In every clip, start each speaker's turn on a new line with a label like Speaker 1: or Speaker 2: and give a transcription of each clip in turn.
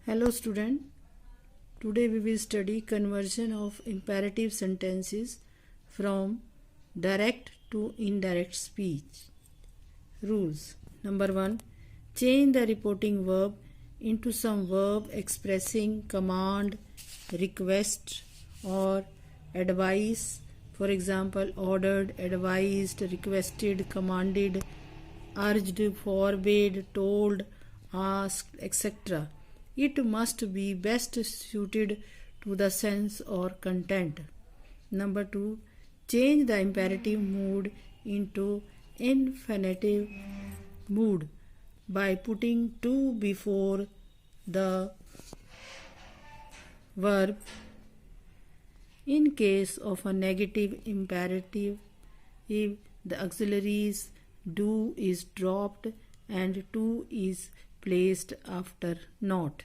Speaker 1: Hello student, today we will study conversion of imperative sentences from direct to indirect speech. Rules. Number 1. Change the reporting verb into some verb expressing command, request or advice. For example, ordered, advised, requested, commanded, urged, forbade, told, asked, etc. It must be best suited to the sense or content. Number 2. Change the imperative mood into infinitive mood by putting to before the verb. In case of a negative imperative, if the auxiliaries do is dropped and to is placed after not,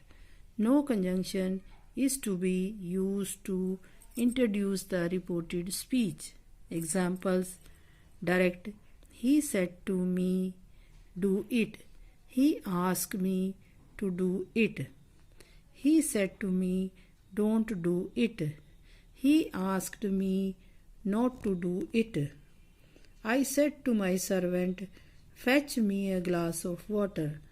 Speaker 1: no conjunction is to be used to introduce the reported speech. Examples: direct, he said to me, do it. He asked me to do it. He said to me, don't do it. He asked me not to do it. I said to my servant, fetch me a glass of water.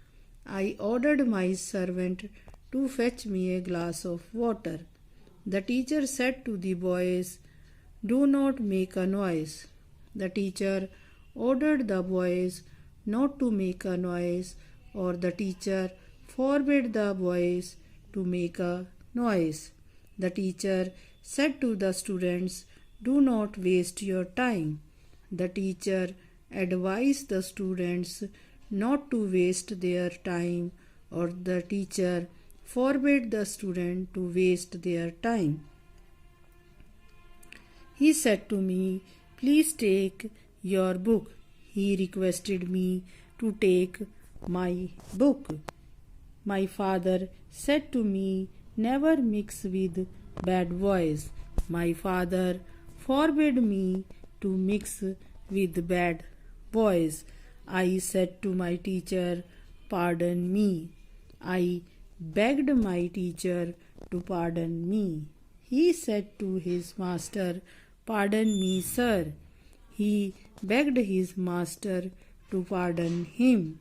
Speaker 1: I ordered my servant to fetch me a glass of water. The teacher said to the boys, do not make a noise. The teacher ordered the boys not to make a noise, or the teacher forbade the boys to make a noise. The teacher said to the students, do not waste your time. The teacher advised the students not to waste their time, or the teacher forbade the student to waste their time. He said to me, please take your book. He requested me to take my book. My father said to me, never mix with bad boys. My father forbade me to mix with bad boys. I said to my teacher, pardon me. I begged my teacher to pardon me. He said to his master, pardon me, sir. He begged his master to pardon him.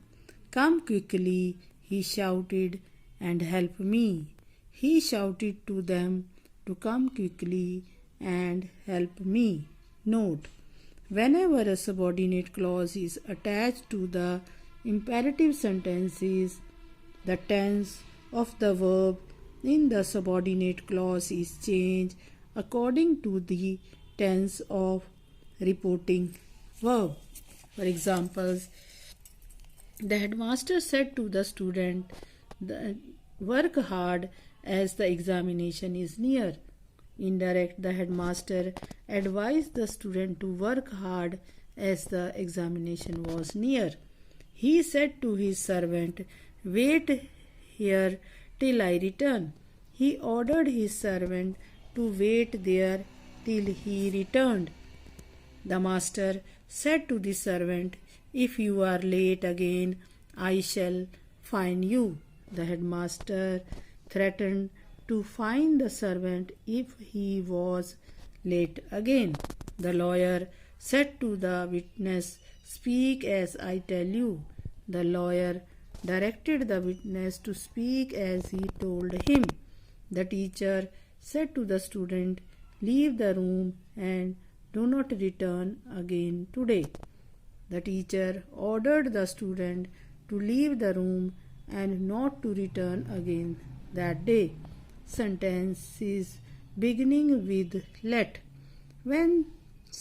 Speaker 1: Come quickly, he shouted, and help me. He shouted to them to come quickly and help me. Note: whenever a subordinate clause is attached to the imperative sentences, the tense of the verb in the subordinate clause is changed according to the tense of reporting verb. For examples, the headmaster said to the student, work hard as the examination is near. Indirect, the headmaster advised the student to work hard as the examination was near. He said to his servant, wait here till I return. He ordered his servant to wait there till he returned. The master said to the servant, if you are late again, I shall fine you. The headmaster threatened to fine the servant if he was late again. The lawyer said to the witness, speak as I tell you. The lawyer directed the witness to speak as he told him. The teacher said to the student, leave the room and do not return again today. The teacher ordered the student to leave the room and not to return again that day. Sentences beginning with let. When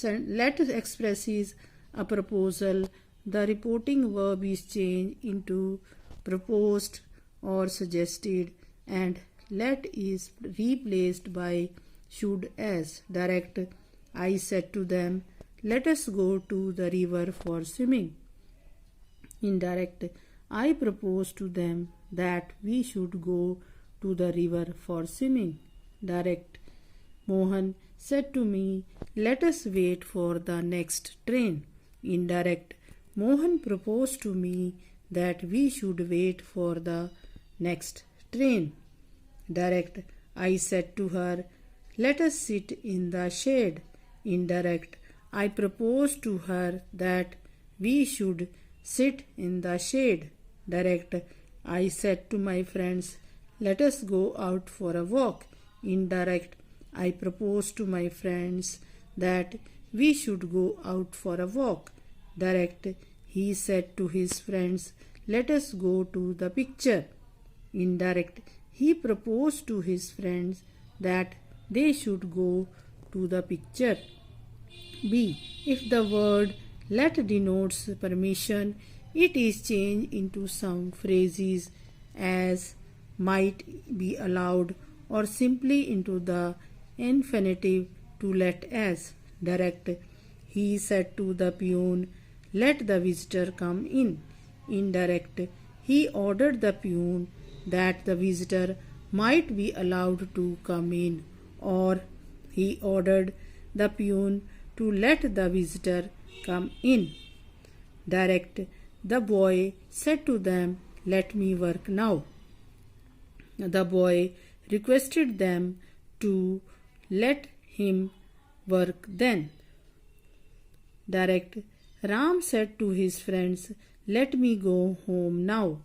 Speaker 1: let expresses a proposal, the reporting verb is changed into proposed or suggested, and let is replaced by should as. Direct, I said to them, let us go to the river for swimming. Indirect, I proposed to them that we should go to the river for swimming. Direct, Mohan said to me, let us wait for the next train. Indirect, Mohan proposed to me that we should wait for the next train. Direct, I said to her, let us sit in the shade. Indirect, I proposed to her that we should sit in the shade. Direct, I said to my friends, let us go out for a walk. Indirect, I proposed to my friends that we should go out for a walk. Direct, he said to his friends, let us go to the picture. Indirect, he proposed to his friends that they should go to the picture. B. If the word let denotes permission, it is changed into some phrases as might be allowed or simply into the infinitive to let as. Direct, he said to the peon, let the visitor come in. Indirect, he ordered the peon that the visitor might be allowed to come in, or he ordered the peon to let the visitor come in. Direct, the boy said to them, let me work now. The boy requested them to let him work then. Direct, Ram said to his friends, let me go home now.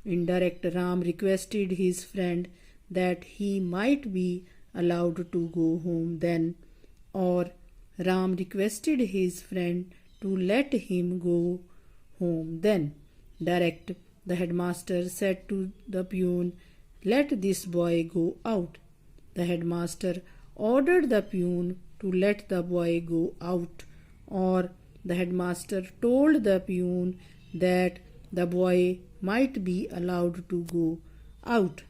Speaker 1: Indirect, Ram requested his friend that he might be allowed to go home then, or Ram requested his friend to let him go home then. Direct, the headmaster said to the peon, let this boy go out. The headmaster ordered the peon to let the boy go out, or the headmaster told the peon that the boy might be allowed to go out.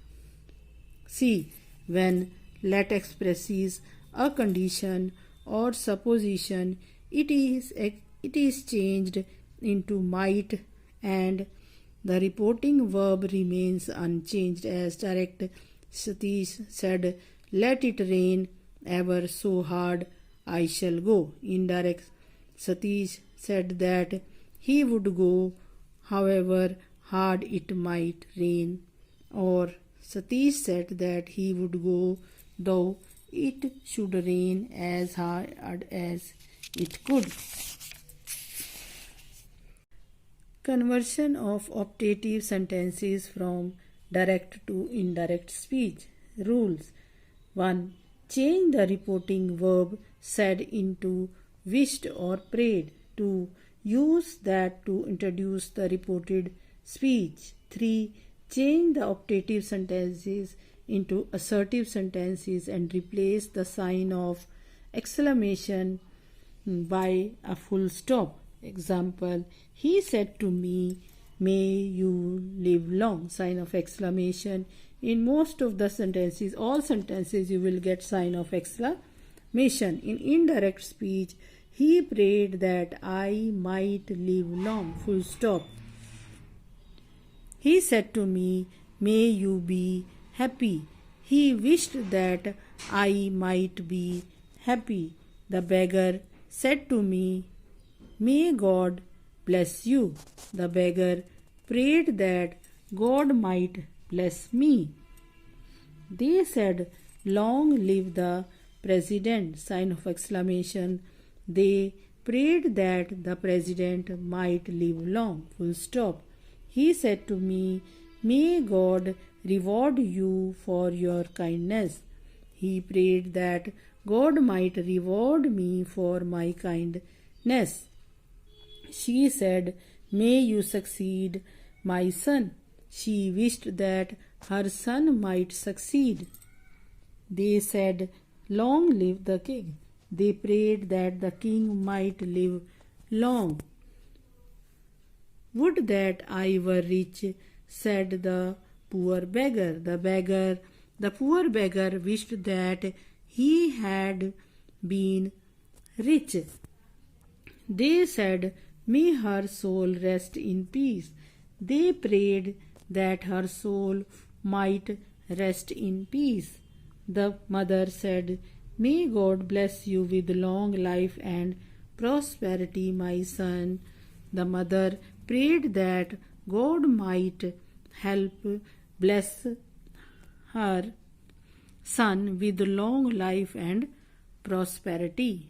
Speaker 1: C. When let expresses a condition or supposition, it is changed into might and the reporting verb remains unchanged, as direct Satish said, let it rain ever so hard, I shall go. Indirect, Satish said that he would go however hard it might rain, or Satish said that he would go though it should rain as hard as it could. Conversion of optative sentences from direct to indirect speech. Rules. 1. Change the reporting verb said into wished or prayed. 2. Use that to introduce the reported speech. 3. Change the optative sentences into assertive sentences and replace the sign of exclamation by a full stop. Example, he said to me, may you live long, sign of exclamation. In most of the sentences, all sentences, you will get sign of exclamation. In indirect speech, he prayed that I might live long, full stop. He said to me, may you be happy. He wished that I might be happy. The beggar said to me, may God bless you. The beggar prayed that God might bless me. They said, long live the president, sign of exclamation. They prayed that the president might live long, full stop. He said to me, may God reward you for your kindness. He prayed that God might reward me for my kindness. She said, may you succeed, my son. She wished that her son might succeed. They said, long live the king. They prayed that the king might live long. Would that I were rich, said the poor beggar. The poor beggar wished that he had been rich. They said, may her soul rest in peace. They prayed that her soul might rest in peace. The mother said, may God bless you with long life and prosperity, my son. The mother prayed that God might help bless her son with long life and prosperity.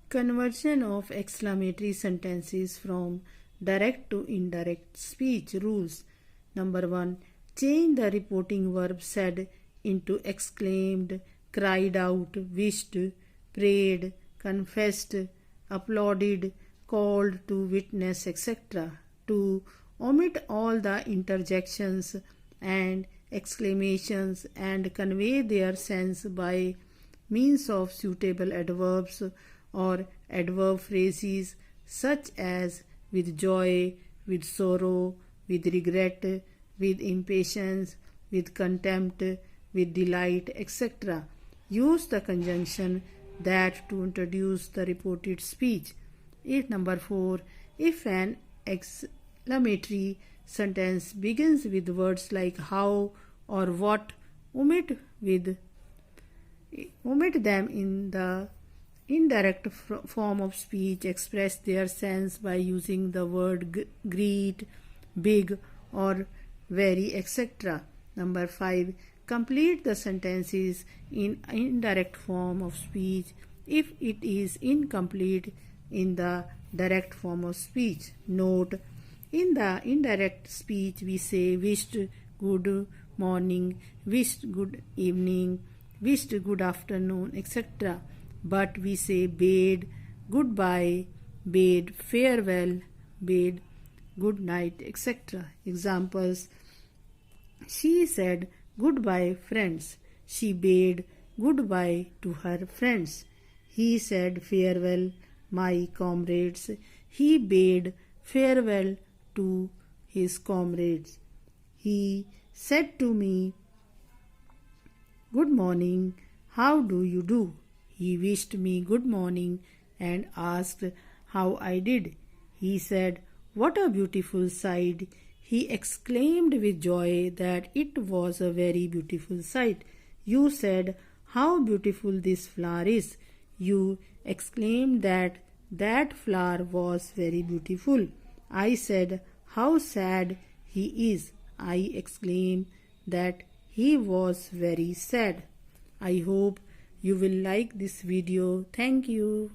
Speaker 1: Conversion of exclamatory sentences from direct to indirect speech rules. Number 1. Change the reporting verb said into exclaimed, cried out, wished, prayed, confessed, applauded, called to witness, etc. 2. Omit all the interjections and exclamations and convey their sense by means of suitable adverbs or adverb phrases such as with joy, with sorrow, with regret, with impatience, with contempt, with delight, etc. Use the conjunction that to introduce the reported speech. Number 4. If an exclamatory sentence begins with words like how or what, omit them in the indirect form of speech. Express their sense by using the word great, big, or very, etc. Number 5. Complete the sentences in indirect form of speech if it is incomplete in the direct form of speech. Note: in the indirect speech we say wished good morning, wished good evening, wished good afternoon, etc. But we say bade goodbye, bade farewell, bade good night, etc. Examples: she said goodbye, friends. She bade goodbye to her friends. He said farewell, my comrades. He bade farewell to his comrades. He said to me, good morning, how do you do? He wished me good morning and asked how I did. He said, what a beautiful sight. He exclaimed with joy that it was a very beautiful sight. You said, how beautiful this flower is. You exclaimed that that flower was very beautiful. I said, how sad he is. I exclaimed that he was very sad. I hope you will like this video. Thank you.